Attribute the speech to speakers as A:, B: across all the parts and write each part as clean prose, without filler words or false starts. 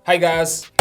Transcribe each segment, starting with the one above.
A: Hi guys,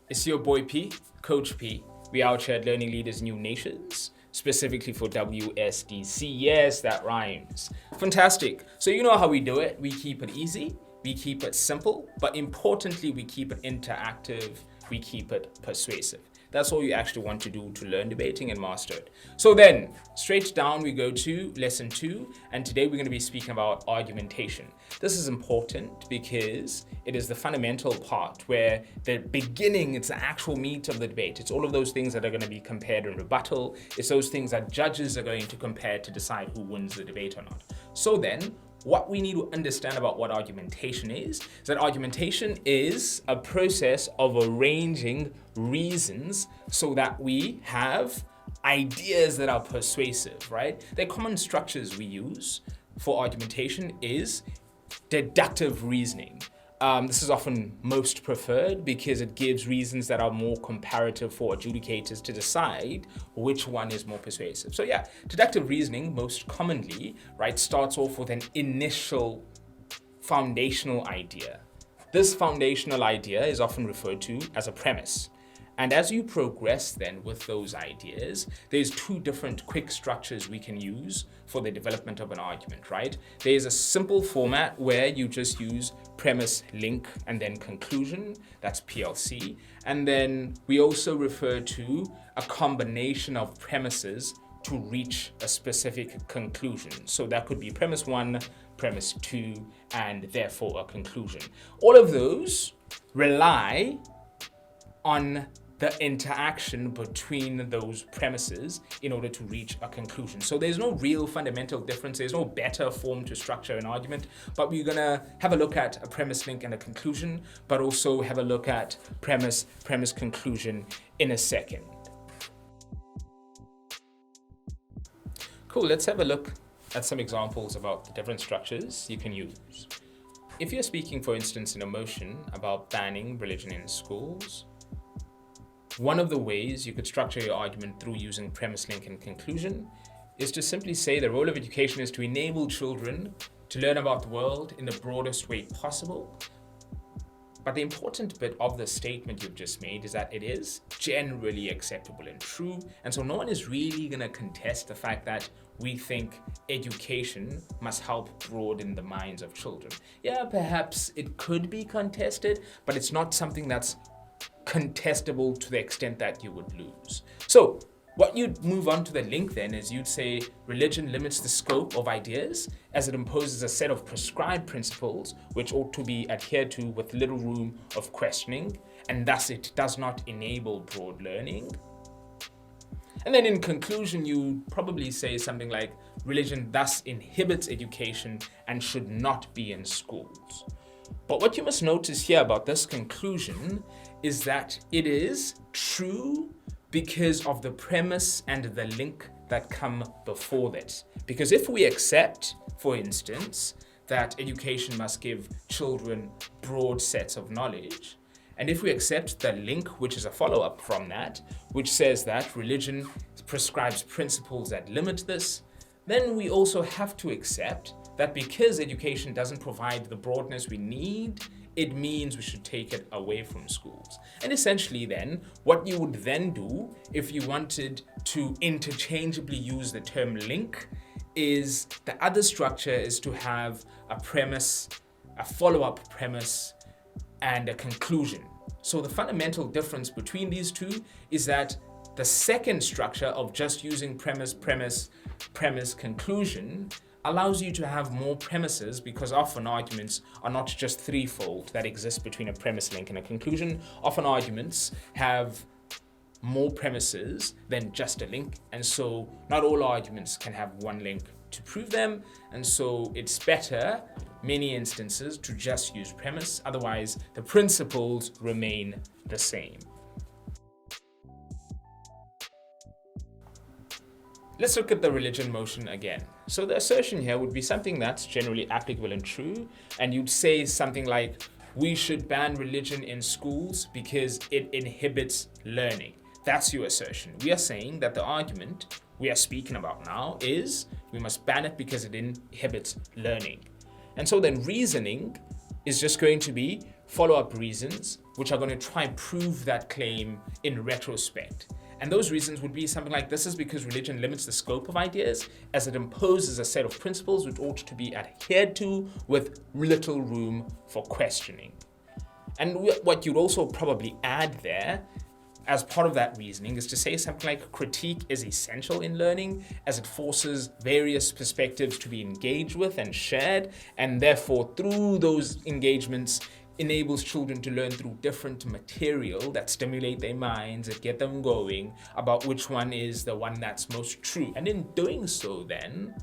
A: it's your boy P, Coach P. We out here at Learning Leaders New Nations, specifically for WSDC. Yes, that rhymes. Fantastic. So you know how we do it. We keep it easy, we keep it simple, but importantly, we keep it interactive, we keep it persuasive. That's all you actually want to do to learn debating and master it. So then, straight down we go to lesson 2, and today we're going to be speaking about argumentation. This is important because it is the fundamental part where the beginning, it's the actual meat of the debate. It's all of those things that are going to be compared and rebuttal. It's those things that judges are going to compare to decide who wins the debate or not. So then, what we need to understand about what argumentation is that argumentation is a process of arranging reasons so that we have ideas that are persuasive, right? The common structures we use for argumentation is deductive reasoning. This is often most preferred because it gives reasons that are more comparative for adjudicators to decide which one is more persuasive. So yeah, deductive reasoning most commonly, right, starts off with an initial foundational idea. This foundational idea is often referred to as a premise. And as you progress then with those ideas, there's two different quick structures we can use for the development of an argument, right? There's a simple format where you just use premise, link, and then conclusion. That's PLC. And then we also refer to a combination of premises to reach a specific conclusion. So that could be premise 1, premise 2, and therefore a conclusion. All of those rely on the interaction between those premises in order to reach a conclusion. So there's no real fundamental difference. There's no better form to structure an argument, but we're gonna have a look at a premise, link, and a conclusion, but also have a look at premise, conclusion in a second. Cool, let's have a look at some examples about the different structures you can use. If you're speaking, for instance, in a motion about banning religion in schools, one of the ways you could structure your argument through using premise, link, and conclusion is to simply say the role of education is to enable children to learn about the world in the broadest way possible. But the important bit of the statement you've just made is that it is generally acceptable and true. And so no one is really going to contest the fact that we think education must help broaden the minds of children. Yeah, perhaps it could be contested, but it's not something that's contestable to the extent that you would lose. So what you'd move on to the link then is you'd say religion limits the scope of ideas as it imposes a set of prescribed principles which ought to be adhered to with little room of questioning, and thus it does not enable broad learning. And then in conclusion, you probably say something like religion thus inhibits education and should not be in schools. But what you must notice here about this conclusion is that it is true because of the premise and the link that come before that. Because if we accept, for instance, that education must give children broad sets of knowledge, and if we accept the link, which is a follow-up from that, which says that religion prescribes principles that limit this, then we also have to accept that because education doesn't provide the broadness we need, it means we should take it away from schools. And essentially then, what you would then do if you wanted to interchangeably use the term link is the other structure is to have a premise, a follow-up premise, and a conclusion. So the fundamental difference between these two is that the second structure of just using premise, conclusion allows you to have more premises because often arguments are not just threefold that exist between a premise, link, and a conclusion. Often arguments have more premises than just a link, and so not all arguments can have one link to prove them, and so it's better, many instances, to just use premise, otherwise the principles remain the same. Let's look at the religion motion again. So the assertion here would be something that's generally applicable and true, and you'd say something like, we should ban religion in schools because it inhibits learning. That's your assertion. We are saying that the argument we are speaking about now is we must ban it because it inhibits learning. And so then reasoning is just going to be follow-up reasons, which are going to try and prove that claim in retrospect. And those reasons would be something like, this is because religion limits the scope of ideas as it imposes a set of principles which ought to be adhered to with little room for questioning. And what you'd also probably add there as part of that reasoning is to say something like, critique is essential in learning as it forces various perspectives to be engaged with and shared, and therefore through those engagements enables children to learn through different material that stimulate their minds, that get them going about which one is the one that's most true. And in doing so then,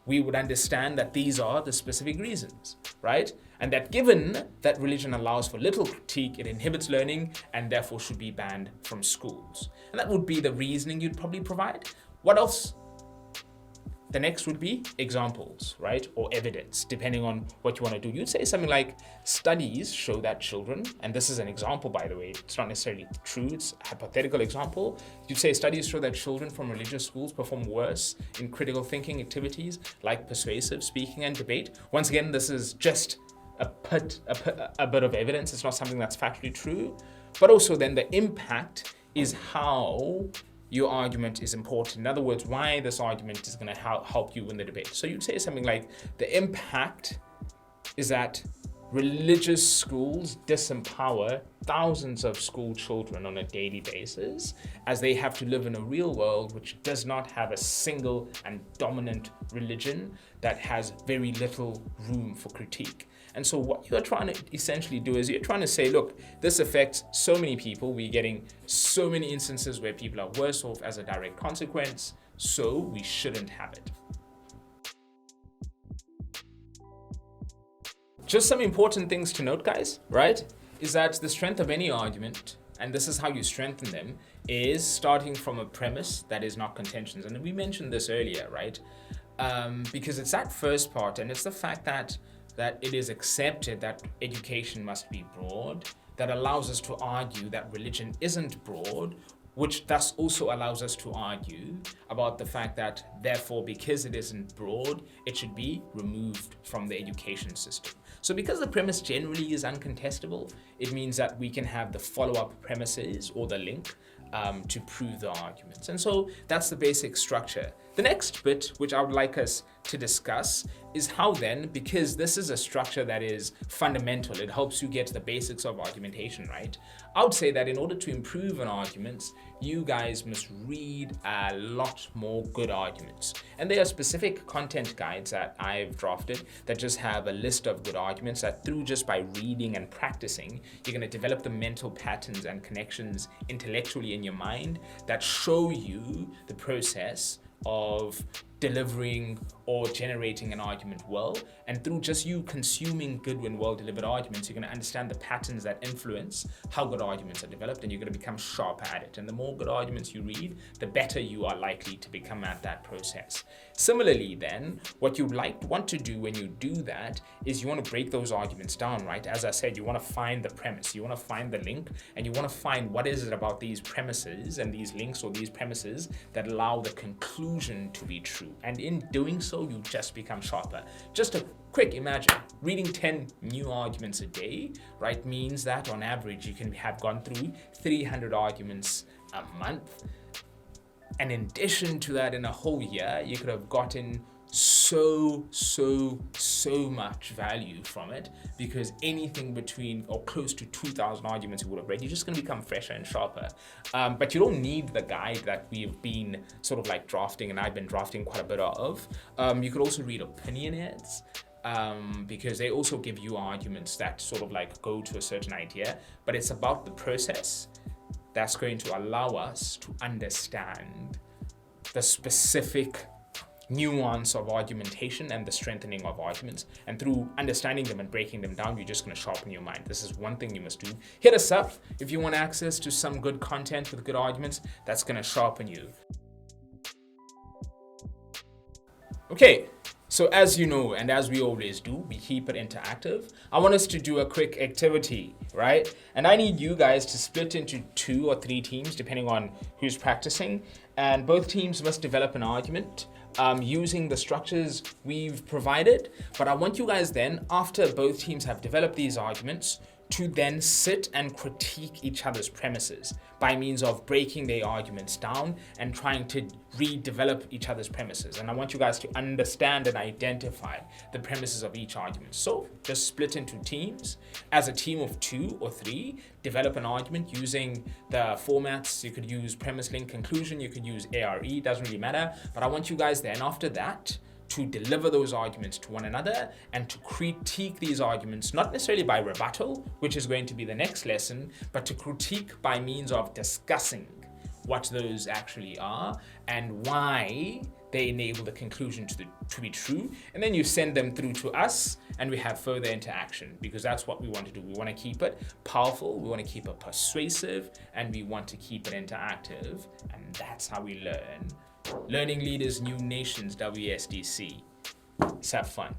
A: we would understand that these are the specific reasons, right? And that given that religion allows for little critique, it inhibits learning and therefore should be banned from schools. And that would be the reasoning you'd probably provide. What else? The next would be examples, right? Or evidence, depending on what you want to do. You'd say something like, studies show that children, and this is an example, by the way, it's not necessarily true, it's a hypothetical example. You'd say studies show that children from religious schools perform worse in critical thinking activities like persuasive speaking and debate. Once again, this is just a bit of evidence. It's not something that's factually true. But also then the impact is how your argument is important. In other words, why this argument is going to help you win the debate. So you'd say something like, the impact is that religious schools disempower thousands of school children on a daily basis as they have to live in a real world which does not have a single and dominant religion that has very little room for critique. And so what you're trying to essentially do is you're trying to say, look, this affects so many people. We're getting so many instances where people are worse off as a direct consequence, so we shouldn't have it. Just some important things to note, guys, right? Is that the strength of any argument, and this is how you strengthen them, is starting from a premise that is not contentions. And we mentioned this earlier, right? Because it's that first part, and it's the fact that it is accepted that education must be broad, that allows us to argue that religion isn't broad, which thus also allows us to argue about the fact that, therefore, because it isn't broad, it should be removed from the education system. So because the premise generally is uncontestable, it means that we can have the follow-up premises or the link to prove the arguments. And so that's the basic structure. The next bit, which I would like us to discuss, is how then, because this is a structure that is fundamental, it helps you get the basics of argumentation, right? I would say that in order to improve on arguments, you guys must read a lot more good arguments. And there are specific content guides that I've drafted that just have a list of good arguments that through just by reading and practicing, you're going to develop the mental patterns and connections intellectually in your mind that show you the process of delivering or generating an argument well. And through just you consuming good and well-delivered arguments, you're going to understand the patterns that influence how good arguments are developed, and you're going to become sharp at it. And the more good arguments you read, the better you are likely to become at that process. Similarly then, what you want to do when you do that is you want to break those arguments down, right? As I said, you want to find the premise, you want to find the link, and you want to find what is it about these premises and these links or these premises that allow the conclusion to be true. And in doing so, you just become sharper. Just a quick imagine, reading 10 new arguments a day, right, means that on average, you can have gone through 300 arguments a month. And in addition to that, in a whole year, you could have gotten so much value from it, because anything between or close to 2,000 arguments you would have read, you're just going to become fresher and sharper. But you don't need the guide that we've been sort of like drafting, and I've been drafting quite a bit of. You could also read opinionaires, because they also give you arguments that sort of like go to a certain idea, but it's about the process that's going to allow us to understand the specific nuance of argumentation and the strengthening of arguments. And through understanding them and breaking them down, you're just going to sharpen your mind. This is one thing you must do. Hit us up if you want access to some good content with good arguments that's going to sharpen you. Okay, so So as you know, and as we always do, we keep it interactive. I want us to do a quick activity, right? And I need you guys to split into 2 or 3 teams, depending on who's practicing. And both teams must develop an argument using the structures we've provided. But I want you guys then, after both teams have developed these arguments, to then sit and critique each other's premises by means of breaking their arguments down and trying to redevelop each other's premises. And I want you guys to understand and identify the premises of each argument. So just split into teams. As a team of 2 or 3, develop an argument using the formats. You could use premise, link, conclusion. You could use ARE, doesn't really matter. But I want you guys then, after that, to deliver those arguments to one another and to critique these arguments, not necessarily by rebuttal, which is going to be the next lesson, but to critique by means of discussing what those actually are and why they enable the conclusion to be true. And then you send them through to us and we have further interaction, because that's what we want to do. We want to keep it powerful, we want to keep it persuasive, and we want to keep it interactive. And that's how we learn. Learning Leaders, New Nations, WSDC. Let's have fun.